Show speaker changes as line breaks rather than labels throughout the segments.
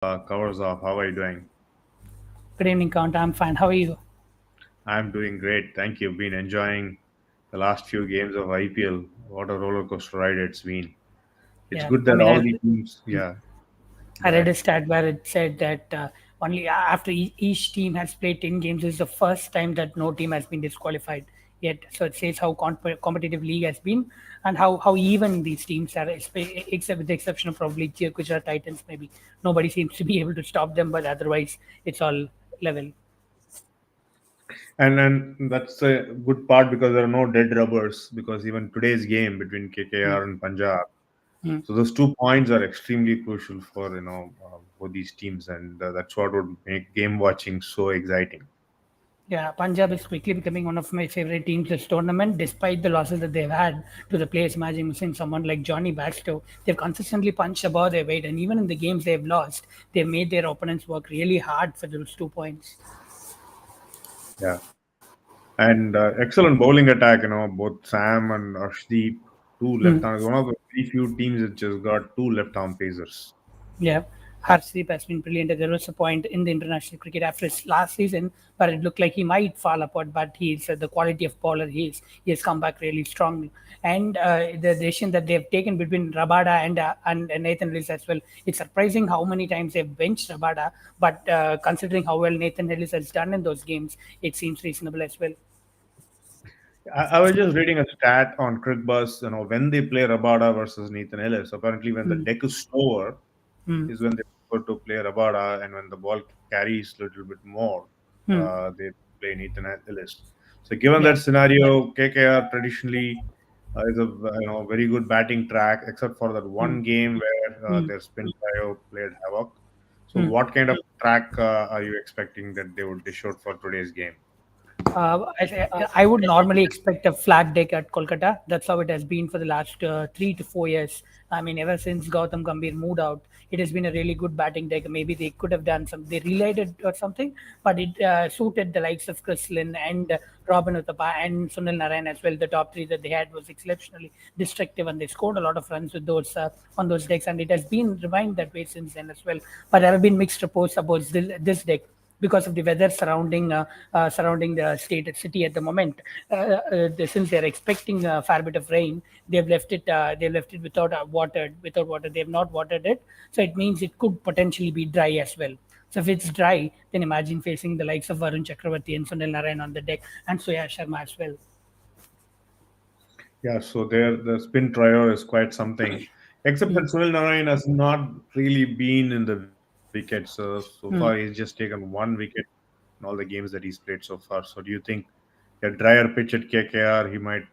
covers off. How are you doing?
Good evening, Count. I'm fine. How are you?
I'm doing great. Thank you. Been enjoying the last few games of IPL. What a roller coaster ride it's been. It's
Yeah,
good
I
that
mean,
all the teams. Yeah,
I
go
read a
ahead.
stat where it said that only after each team has played 10 games, this is the first time that no team has been disqualified yet. So it says how competitive league has been and how even these teams are, except with the exception of probably Gujarat Titans, maybe. Nobody seems to be able to stop them, but otherwise, it's all level.
And then that's a good part because there are no dead rubbers. Because even today's game between KKR and Punjab,
Mm.
so those 2 points are extremely crucial for for these teams, and that's what would make game watching so exciting.
Yeah, Punjab is quickly becoming one of my favorite teams this tournament, despite the losses that they've had to the players. Imagine seeing someone like Johnny Bairstow. They've consistently punched above their weight, and even in the games they've lost, they've made their opponents work really hard for those 2 points.
Yeah. And excellent bowling attack. Both Sam and Arshdeep, two left arm. One of the very few teams that just got two left arm pacers.
Yeah, Harshdeep has been brilliant. There was a point in the international cricket after his last season where it looked like he might fall apart, but he's the quality of bowler he has come back really strongly. And the decision that they've taken between Rabada and Nathan Ellis as well, it's surprising how many times they've benched Rabada, but considering how well Nathan Ellis has done in those games, it seems reasonable as well.
I was just reading a stat on Crickbus. When they play Rabada versus Nathan Ellis, apparently when the
Mm,
deck is slower
mm,
is when they prefer to play Rabada, and when the ball carries a little bit more,
mm.
they play Nathan Ellis. So given
Yeah.
that scenario, KKR traditionally is a very good batting track, except for that
Mm,
one game where
mm,
their spin trio played havoc. So
mm.
what kind of track are you expecting that they would dish out for today's game?
I would normally expect a flat deck at Kolkata. That's how it has been for the last 3 to 4 years. I mean, ever since Gautam Gambhir moved out, it has been a really good batting deck. Maybe they could have done some, they relayed it or something, but it suited the likes of Chris Lynn and Robin Uthappa and Sunil Narayan as well. The top three that they had was exceptionally destructive, and they scored a lot of runs with those on those decks, and it has been remained that way since then as well. But there have been mixed reports about this deck because of the weather surrounding the state city at the moment. Since they're expecting a fair bit of rain, they've left it without water. They have not watered it, so it means it could potentially be dry as well. So if it's dry, then imagine facing the likes of Varun Chakravarti and Sunil Narayan on the deck, and Soya Sharma as well.
Yeah, so there the spin trio is quite something. Except that
Mm,
Sunil Narayan has not really been in the wickets. So far, he's just
mm.
taken one wicket in all the games that he's played so far. So do you think a drier pitch at KKR, he might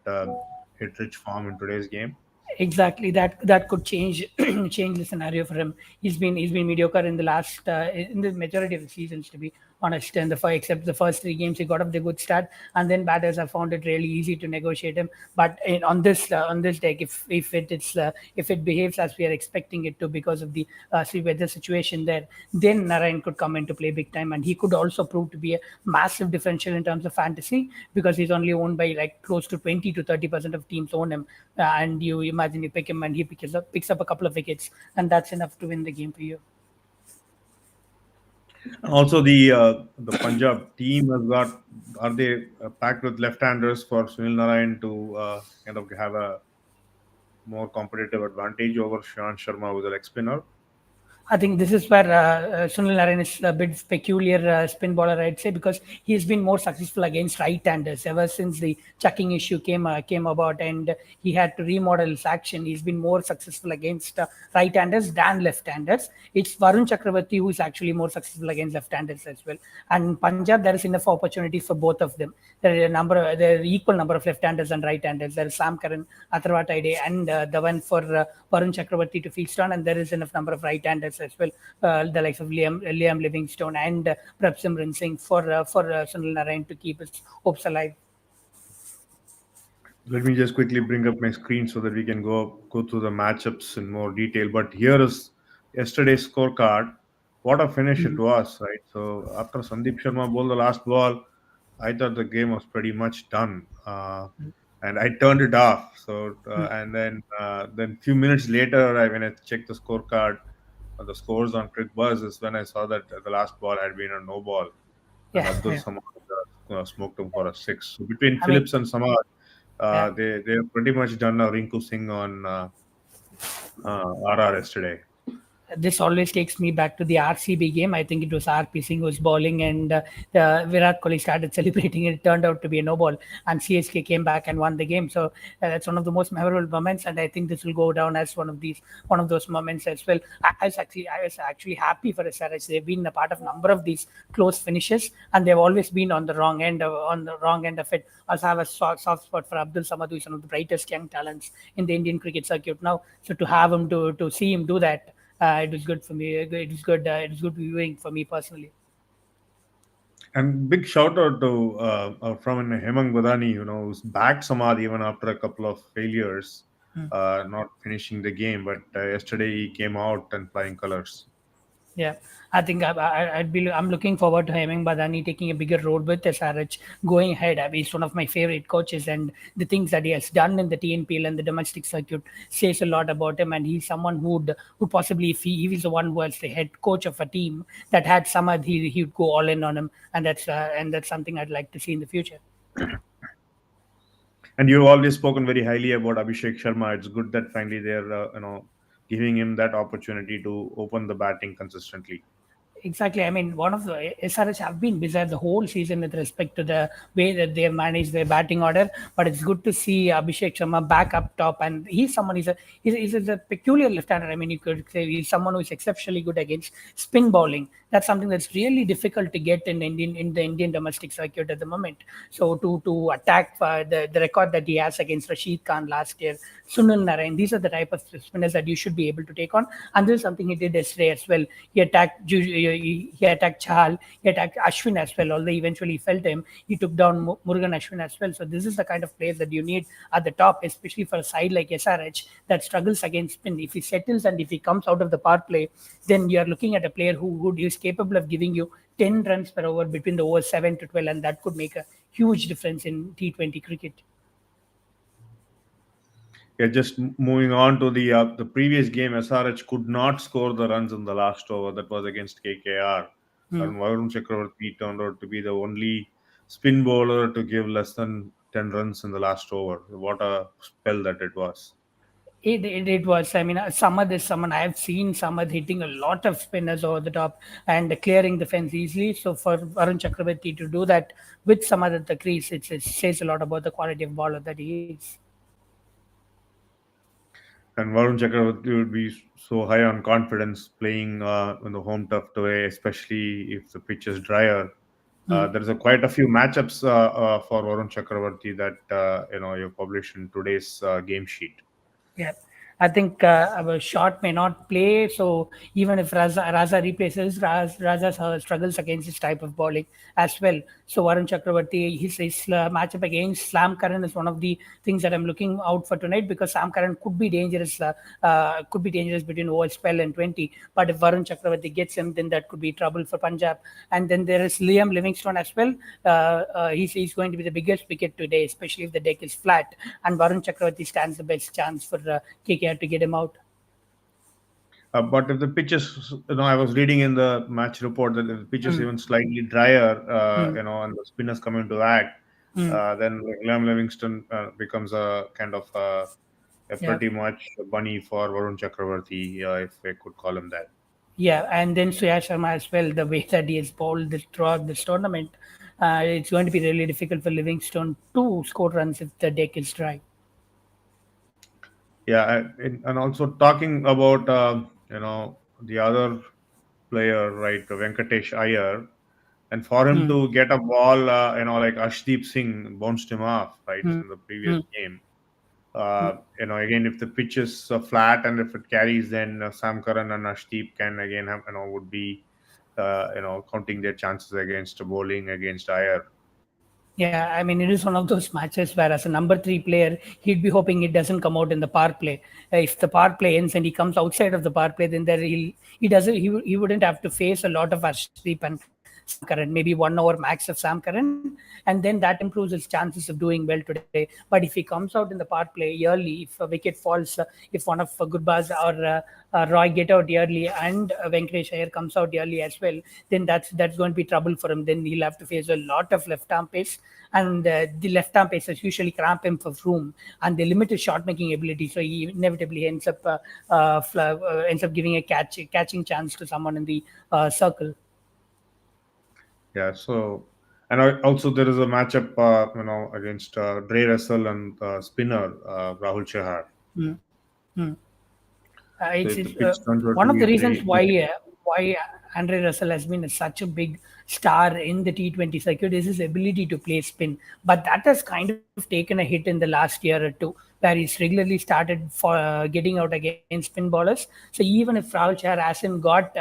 hit rich form in today's game?
Exactly, that could change change the scenario for him. He's been mediocre in the last in the majority of the seasons, to be honest. And except the first 3 games, he got off the good start, and then batters have found it really easy to negotiate him. But on this deck, if it behaves as we are expecting it to because of the weather situation there, then Narayan could come into play big time, and he could also prove to be a massive differential in terms of fantasy because he's only owned by like close to 20 to 30% of teams own him, and you imagine you pick him and he picks up a couple of wickets, and that's enough to win the game for you.
Also, the Punjab team has got are they packed with left-handers for Sunil Narayan to kind of have a more competitive advantage over Shan Sharma, who's a leg spinner?
I think this is where Sunil Narayan is a bit peculiar spin bowler, I'd say, because he's been more successful against right-handers ever since the chucking issue came about, and he had to remodel his action. He's been more successful against right-handers than left-handers. It's Varun Chakravarti who is actually more successful against left-handers as well. And in Punjab, there is enough opportunities for both of them. There are equal number of left-handers and right-handers. There is Sam Curran, Atharva Taide, and the one for Varun Chakravarti to feast on, and there is enough number of right-handers as well, the likes of Liam Livingstone and Prabhsimran Singh for Sunil Narayan to keep his hopes alive.
Let me just quickly bring up my screen so that we can go through the matchups in more detail. But here is yesterday's scorecard. What a finish it
Mm,
was, right? So after Sandeep Sharma bowled the last ball, I thought the game was pretty much done, and I turned it off. So
mm,
and then few minutes later, when I checked the scorecard, the scores on Crick Buzz is when I saw that the last ball had been a no ball, and
Yeah,
Abdul
yeah.
Samad smoked him for a six. So between
I mean,
Phillips and Samad,
yeah.
they have pretty much done a Rinku Singh on RR yesterday.
This always takes me back to the RCB game. I think it was RP Singh was bowling, and Virat Kohli started celebrating. It turned out to be a no ball, and CSK came back and won the game. So that's one of the most memorable moments, and I think this will go down as one of those moments as well. I was actually happy for SRH. They've been a part of a number of these close finishes, and they've always been on the wrong end of it. Also have a soft spot for Abdul Samad, who is one of the brightest young talents in the Indian cricket circuit now. So to have him to see him do that, it was good for me. It was good. It was good viewing for me personally.
And big shout out to from Hemang Badani, who's backed Samad even after a couple of failures, not finishing the game. But yesterday he came out and flying colors.
Yeah, I think I'm looking forward to having Badani taking a bigger role with SRH going ahead. I mean, he's one of my favorite coaches, and the things that he has done in the TNPL and the domestic circuit says a lot about him. And he's someone who possibly, if he was the one who was the head coach of a team that had Samad, he would go all in on him, and that's something I'd like to see in the future.
And you've always spoken very highly about Abhishek Sharma. It's good that finally they're giving him that opportunity to open the batting consistently.
Exactly. I mean, one of the SRH have been bizarre the whole season with respect to the way that they have managed their batting order. But it's good to see Abhishek Sharma back up top, and he's someone. He's a peculiar left-hander. I mean, you could say he's someone who is exceptionally good against spin bowling. That's something that's really difficult to get in the Indian domestic circuit at the moment. So to attack the record that he has against Rashid Khan last year, Sunil Narayan, these are the type of spinners that you should be able to take on. And this is something he did yesterday as well. He attacked Chahal, he attacked Ashwin as well. Although eventually he felt him, he took down Murugan Ashwin as well. So this is the kind of players that you need at the top, especially for a side like SRH that struggles against spin. If he settles and if he comes out of the power play, then you are looking at a player who is capable of giving you 10 runs per over between the overs 7 to 12, and that could make a huge difference in T20 cricket.
Yeah, just moving on to the previous game, SRH could not score the runs in the last over. That was against KKR,
Hmm.
and Varun Chakravarti turned out to be the only spin bowler to give less than 10 runs in the last over. What a spell that it was!
It was. I mean, Samad is someone I have seen Samad hitting a lot of spinners over the top and clearing the fence easily. So for Varun Chakravarti to do that with Samad at the crease, it says a lot about the quality of bowler that he is.
And Varun Chakravarti would be so high on confidence playing in the home turf today, especially if the pitch is drier.
Hmm.
There's quite a few matchups for Varun Chakravarti that you published in today's game sheet.
Yeah, I think our shot may not play. So even if Raza replaces, Raza struggles against this type of bowling as well. So Varun Chakravarti, his matchup against Slam Karan is one of the things that I'm looking out for tonight, because Sam Karan could be dangerous between overs 12 and 20. But if Varun Chakravarti gets him, then that could be trouble for Punjab. And then there is Liam Livingstone as well. He's going to be the biggest wicket today, especially if the deck is flat. And Varun Chakravarti stands the best chance for KKR to get him out.
But if the pitch is, I was reading in the match report that if the pitch is
Mm,
even slightly drier,
mm,
and the spinners come into act,
mm.
then Liam Livingston becomes a kind of a
Yeah,
pretty much a bunny for Varun Chakravarti, if I could call him that.
yeah, and then Suya Sharma as well. The way that he has bowled throughout this tournament, it's going to be really difficult for Livingstone to score runs if the deck is dry.
Yeah, and also talking about the other player, right, Venkatesh Iyer, and for him
Mm,
to get a ball, like Ashdeep Singh bounced him off, right,
mm,
in the previous
mm,
game.
mm.
Again, if the pitch is flat and if it carries, then Sam Curran and Ashdeep can again have, would be, counting their chances against bowling against Iyer.
Yeah, I mean, it is one of those matches where, as a number three player, he'd be hoping it doesn't come out in the power play. If the power play ends and he comes outside of the power play, then he doesn't he wouldn't have to face a lot of Arshdeep and Sam Curran, maybe 1 hour max of Sam Curran, and then that improves his chances of doing well today. But if he comes out in the power play early, if a wicket falls, if one of Gurbaz or Roy get out early and Venkatesh Iyer comes out early as well, then that's going to be trouble for him. Then he'll have to face a lot of left arm pace, and the left arm pacers usually cramp him for room, and they limit his shot making ability. So he inevitably ends up giving a catching chance to someone in the circle.
Yeah. So, and also there is a matchup, against Dre Russell and spinner Rahul Chahar.
Mm. Mm.
So
It's
if the pitch turns out
one
to
of
be
the reasons
Dre,
why Andre Russell has been such a big star in the T20 circuit is his ability to play spin. But that has kind of taken a hit in the last year or two, where he's regularly started for getting out against spin bowlers. So even if Rahul Chahar hasn't got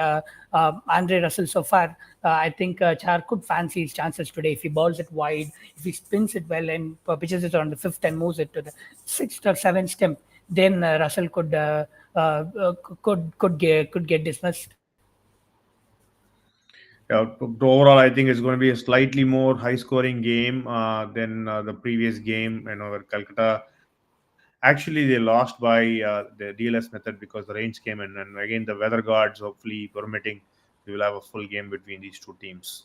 Andre Russell so far, I think Chahar could fancy his chances today if he bowls it wide, if he spins it well and pitches it on the fifth and moves it to the sixth or seventh stump, then Russell could get dismissed.
yeah, overall, I think it's going to be a slightly more high-scoring game than the previous game. Where Calcutta actually they lost by the DLS method because the rains came in, and again the weather gods, hopefully permitting, we will have a full game between these two teams.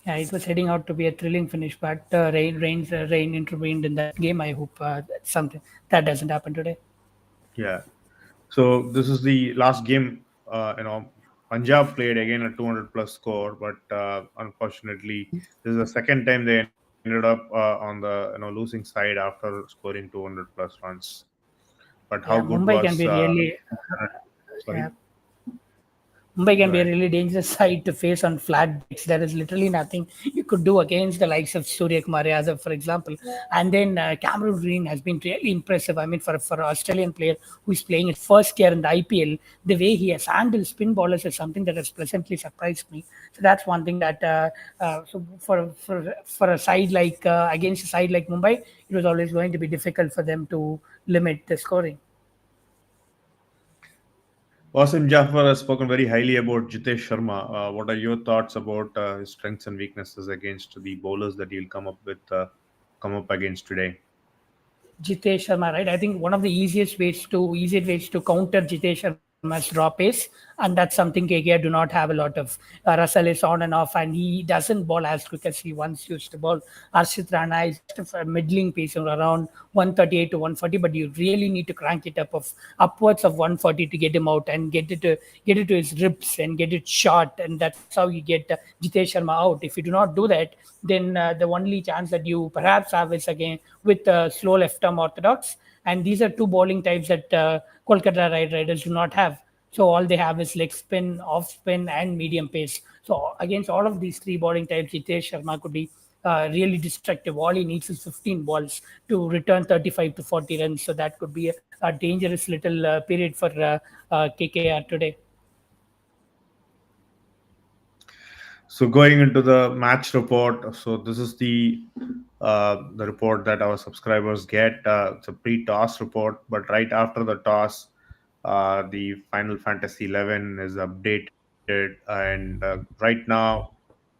Yeah, it was heading out to be a thrilling finish, but rain intervened in that game. I hope that's something that doesn't happen today.
Yeah. So this is the last game. Punjab played again a 200 plus score, but unfortunately, this is the second time they ended up on the losing side after scoring 200 plus runs. But how
Yeah,
good was? Sorry.
yeah, Mumbai
Go
can be a
ahead.
really dangerous side to face on flat decks. There is literally nothing you could do against the likes of Surya Kumar Yadav, for example. And then Cameron Green has been really impressive. I mean, for an Australian player who is playing his first year in the IPL, the way he has handled spin bowlers is something that has pleasantly surprised me. So that's one thing that so for a side like against a side like Mumbai, it was always going to be difficult for them to limit the scoring.
Wasim Jaffer has spoken very highly about Jitesh Sharma. What are your thoughts about his strengths and weaknesses against the bowlers that he'll come up against today?
Jitesh Sharma, right? I think one of the easiest ways to counter Jitesh Sharma's draw pace, and that's something KKR do not have a lot of. Russell is on and off, and he doesn't bowl as quick as he once used to bowl. Arshit Rana is just a middling pace of around 138 to 140, but you really need to crank it up of upwards of 140 to get him out and get it to his ribs and get it short, and that's how you get Jitesh Sharma out. If you do not do that, then the only chance that you perhaps have is again with slow left arm orthodox, and these are two bowling types that Kolkata Riders do not have. So all they have is leg spin, off spin, and medium pace. So against all of these three bowling types, Hitesh Sharma could be really destructive. All he needs is 15 balls to return 35 to 40 runs. So that could be a dangerous little period for KKR today.
So going into the match report, so this is the report that our subscribers get. It's a pre-toss report, but right after the toss, the Final Fantasy 11 is updated, and right now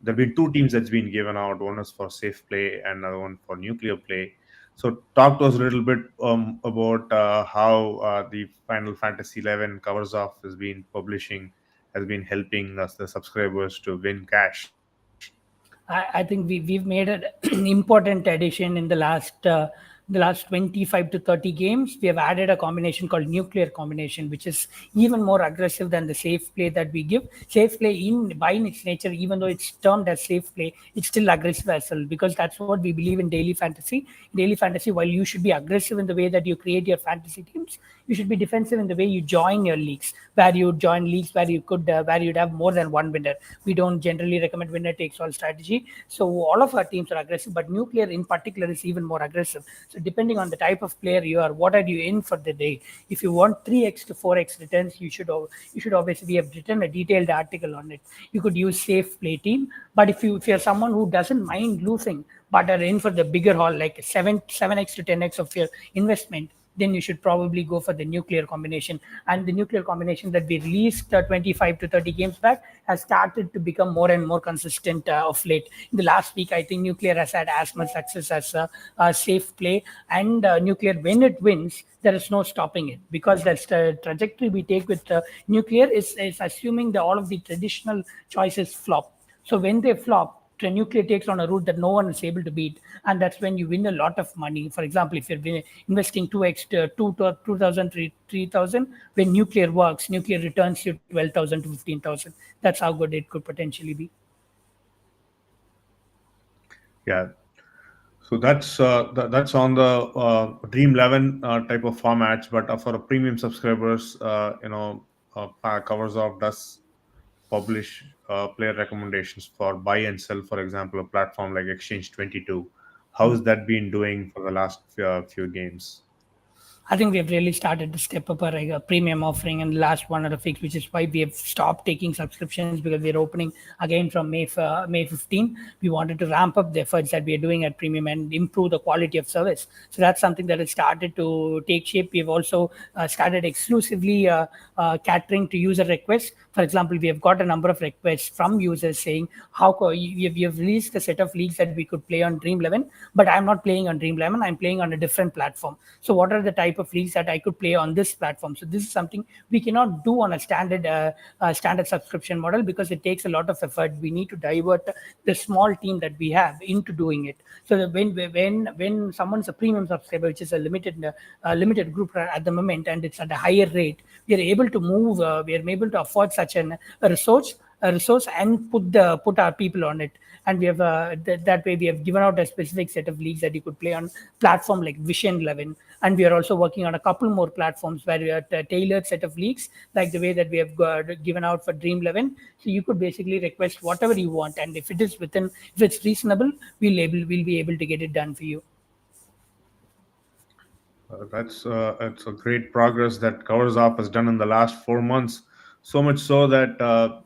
there've been two teams that's been given out. One is for safe play, and another one for nuclear play. So talk to us a little bit about how the Final Fantasy 11 covers off has been helping us the subscribers to win cash.
I think we've made an important addition in the last 25 to 30 games. We have added a combination called nuclear combination, which is even more aggressive than the safe play that we give. Safe play in by its nature, even though it's termed as safe play, it's still aggressive as well, because that's what we believe in daily fantasy. Daily fantasy, while you should be aggressive in the way that you create your fantasy teams, you should be defensive in the way you join your leagues, where you join leagues where you'd have more than one winner. We don't generally recommend winner takes all strategy. So all of our teams are aggressive, but nuclear in particular is even more aggressive. So depending on the type of player you are, what are you in for the day? If you want 3x to 4x returns, you should obviously have written a detailed article on it. You could use safe play team, but if you're someone who doesn't mind losing but are in for the bigger haul, like 7x to 10x of your investment, then you should probably go for the nuclear combination. And the nuclear combination that we released 25 to 30 games back has started to become more and more consistent of late. In the last week, I think nuclear has had as much success as a safe play. And nuclear, when it wins, there is no stopping it, because that's the trajectory we take with nuclear is assuming that all of the traditional choices flop. So when they flop, the nuclear takes on a route that no one is able to beat, and that's when you win a lot of money. For example, if you're investing 2x to 2,000, 3,000, when nuclear works, nuclear returns you 12,000 to 15,000. That's how good it could potentially be.
Yeah. So that's on the Dream 11 type of formats, but for a premium subscribers, Covers Off does publish player recommendations for buy and sell. For example, a platform like Exchange 22. How's that been doing for the last few games?
I think we have really started to step up our premium offering in the last 1 or 2 weeks, which is why we have stopped taking subscriptions, because we're opening again from May 15. We wanted to ramp up the efforts that we are doing at premium and improve the quality of service. So that's something that has started to take shape. We've also started exclusively catering to user requests. For example, we have got a number of requests from users saying, you have released a set of leagues that we could play on Dream 11, but I'm not playing on Dream 11. I'm playing on a different platform. So what are the type of leagues that I could play on this platform? So this is something we cannot do on a standard subscription model, because it takes a lot of effort. We need to divert the small team that we have into doing it. So that when someone's a premium subscriber, which is a limited group at the moment, and it's at a higher rate, we are able to move. We are able to afford such a resource and put our people on it. And we have that way we have given out a specific set of leagues that you could play on platform like Vision 11. And we are also working on a couple more platforms where we are tailored set of leagues, like the way that we have given out for Dream 11. So you could basically request whatever you want, and if it's reasonable, we'll be able to get it done for you.
That's a great progress that Covers Up has done in the last 4 months. So much so that Al,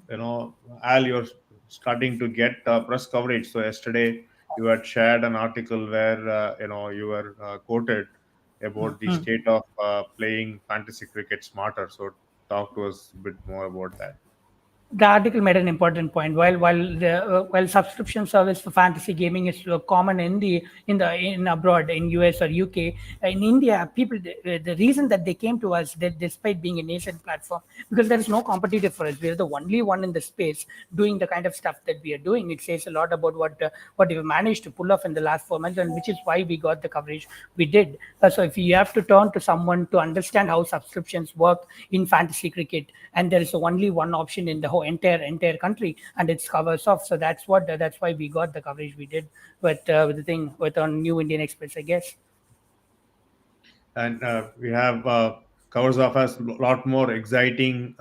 you're starting to get press coverage. So yesterday you had shared an article where you were quoted about the state of playing fantasy cricket smarter. So talk to us a bit more about that.
The article made an important point. While subscription service for fantasy gaming is common in abroad, in US or UK, in India, people, the reason that they came to us, that despite being a nascent platform, because there is no competitor for us. We are the only one in the space doing the kind of stuff that we are doing. It says a lot about what we managed to pull off in the last 4 months, and which is why we got the coverage we did. So if you have to turn to someone to understand how subscriptions work in fantasy cricket, and there is only one option in the whole entire country, and it's covers off. So that's why we got the coverage we did with the thing with on New Indian Express, I guess.
And we have Covers Off has a lot more exciting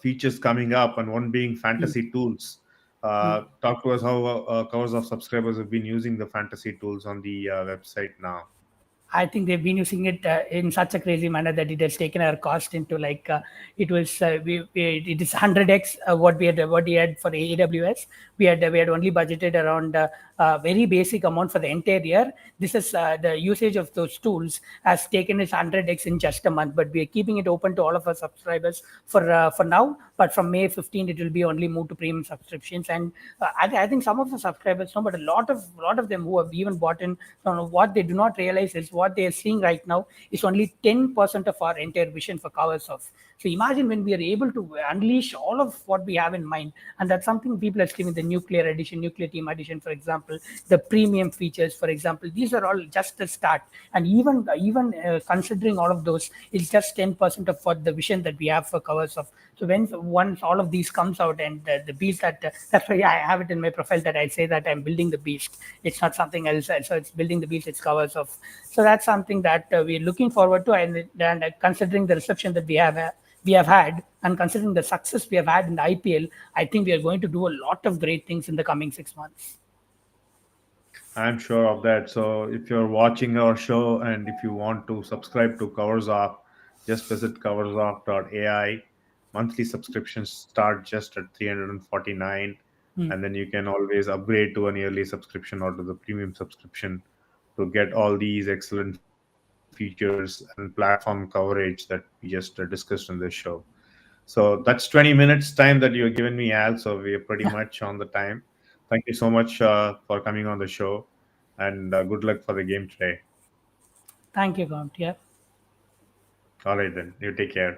features coming up, and one being fantasy tools. Talk to us how Covers Off subscribers have been using the fantasy tools on the website now.
I think they've been using it in such a crazy manner that it has taken our cost into like it was it is 100x what we had for AWS. We had only budgeted around very basic amount for the entire year. This is the usage of those tools has taken its 100x in just a month, but we are keeping it open to all of our subscribers for now. But from May 15th, it will be only moved to premium subscriptions. And I think some of the subscribers know, but a lot of them who have even bought in, what they do not realize is what they are seeing right now is only 10% of our entire vision for covers of. So imagine when we are able to unleash all of what we have in mind, and that's something people are screaming, the nuclear edition, nuclear team edition, for example, the premium features, for example. These are all just the start, and even considering all of those, it's just 10% of what the vision that we have for covers of. So once all of these comes out, and the beast that's why I have it in my profile that I say that I'm building the beast. It's not something else. So it's building the beast. It's covers of. So that's something that we're looking forward to, and considering the reception that we have had, and considering the success we have had in the IPL, I think we are going to do a lot of great things in the coming 6 months.
I'm sure of that. So if you're watching our show and if you want to subscribe to Covers Off, just visit coversoff.ai. Monthly subscriptions start just at 349, and then you can always upgrade to an yearly subscription or to the premium subscription to get all these excellent features. features and platform coverage that we just discussed in this show. So that's 20 minutes time that you've given me, Al. So we're pretty much on the time. Thank you so much for coming on the show, and good luck for the game today.
Thank you, Count. Yeah.
All right, then. You take care.